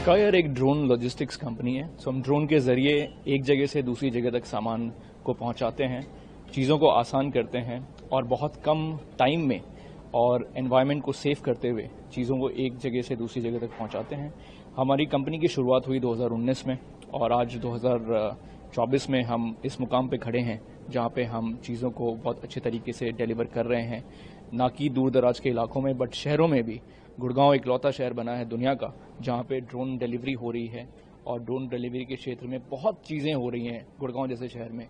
Square एक drone logistics company है। सो हम ड्रोन के जरिए एक जगह से दूसरी जगह तक सामान को पहुंचाते हैं, चीज़ों को आसान करते हैं और बहुत कम टाइम में और एनवायरनमेंट को सेफ करते हुए चीज़ों को एक जगह से दूसरी जगह तक पहुंचाते हैं। हमारी कंपनी की शुरुआत हुई 2019 में और आज 2024 में हम इस मुकाम पे खड़े हैं जहां पे हम चीज़ों को बहुत अच्छे तरीके से डिलीवर कर रहे हैं, ना कि दूर दराज के इलाकों में बट शहरों में भी। गुड़गांव इकलौता शहर बना है दुनिया का जहां पे ड्रोन डिलीवरी हो रही है और ड्रोन डिलीवरी के क्षेत्र में बहुत चीज़ें हो रही हैं। गुड़गांव जैसे शहर में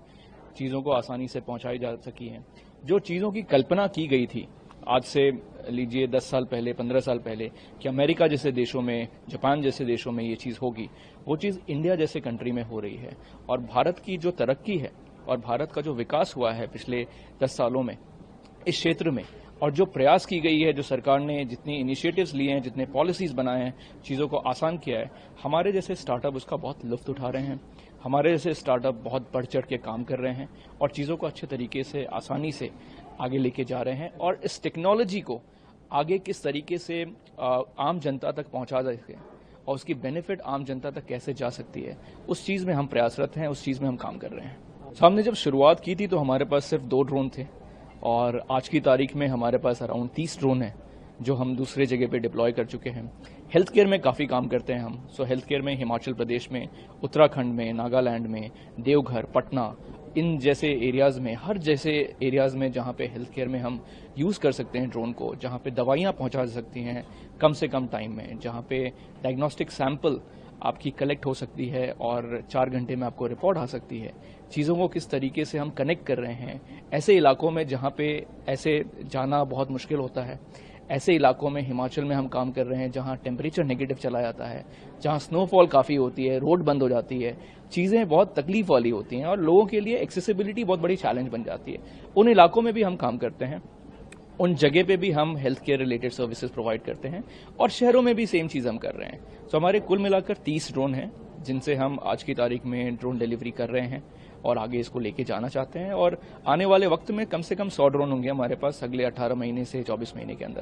चीज़ों को आसानी से पहुंचाई जा सकी हैं। जो चीज़ों की कल्पना की गई थी आज से लीजिए 10 साल पहले, 15 साल पहले कि अमेरिका जैसे देशों में, जापान जैसे देशों में ये चीज़ होगी, वो चीज़ इंडिया जैसे कंट्री में हो रही है। और भारत की जो तरक्की है और भारत का जो विकास हुआ है पिछले 10 सालों में इस क्षेत्र में, और जो प्रयास की गई है, जो सरकार ने जितनी इनिशिएटिव्स लिए हैं, जितने पॉलिसीज बनाए हैं, चीज़ों को आसान किया है, हमारे जैसे स्टार्टअप उसका बहुत लुत्फ उठा रहे हैं। हमारे जैसे स्टार्टअप बहुत बढ़ चढ़ के काम कर रहे हैं और चीज़ों को अच्छे तरीके से आसानी से आगे लेके जा रहे हैं। और इस टेक्नोलॉजी को आगे किस तरीके से आम जनता तक पहुंचा जा सके और उसकी बेनिफिट आम जनता तक कैसे जा सकती है, उस चीज़ में हम प्रयासरत हैं, उस चीज़ में हम काम कर रहे हैं। हमने जब शुरुआत की थी तो हमारे पास सिर्फ 2 ड्रोन थे और आज की तारीख में हमारे पास अराउंड 30 ड्रोन हैं जो हम दूसरे जगह पे डिप्लॉय कर चुके हैं। हेल्थ केयर में काफ़ी काम करते हैं हम। हेल्थ केयर में हिमाचल प्रदेश में, उत्तराखंड में, नागालैंड में, देवघर, पटना, इन जैसे एरियाज़ में, हर जैसे एरियाज़ में जहाँ पे हेल्थ केयर में हम यूज़ कर सकते हैं ड्रोन को, जहाँ पे दवाइयाँ पहुँचा सकती हैं कम से कम टाइम में, जहाँ पे डायग्नोस्टिक सैंपल आपकी कलेक्ट हो सकती है और 4 घंटे में आपको रिपोर्ट आ सकती है। चीज़ों को किस तरीके से हम कनेक्ट कर रहे हैं ऐसे इलाकों में जहाँ पे ऐसे जाना बहुत मुश्किल होता है। ऐसे इलाकों में हिमाचल में हम काम कर रहे हैं जहाँ टेम्परेचर नेगेटिव चला जाता है, जहाँ स्नोफॉल काफ़ी होती है, रोड बंद हो जाती है, चीज़ें बहुत तकलीफ वाली होती हैं और लोगों के लिए एक्सेसिबिलिटी बहुत बड़ी चैलेंज बन जाती है। उन इलाकों में भी हम काम करते हैं, उन जगह पे भी हम health care related services provide करते हैं और शहरों में भी सेम चीज़ हम कर रहे हैं। हमारे कुल मिलाकर 30 ड्रोन हैं जिनसे हम आज की तारीख में ड्रोन डिलीवरी कर रहे हैं और आगे इसको लेके जाना चाहते हैं। और आने वाले वक्त में कम से कम 100 ड्रोन होंगे हमारे पास अगले 18 महीने से 24 महीने के अंदर।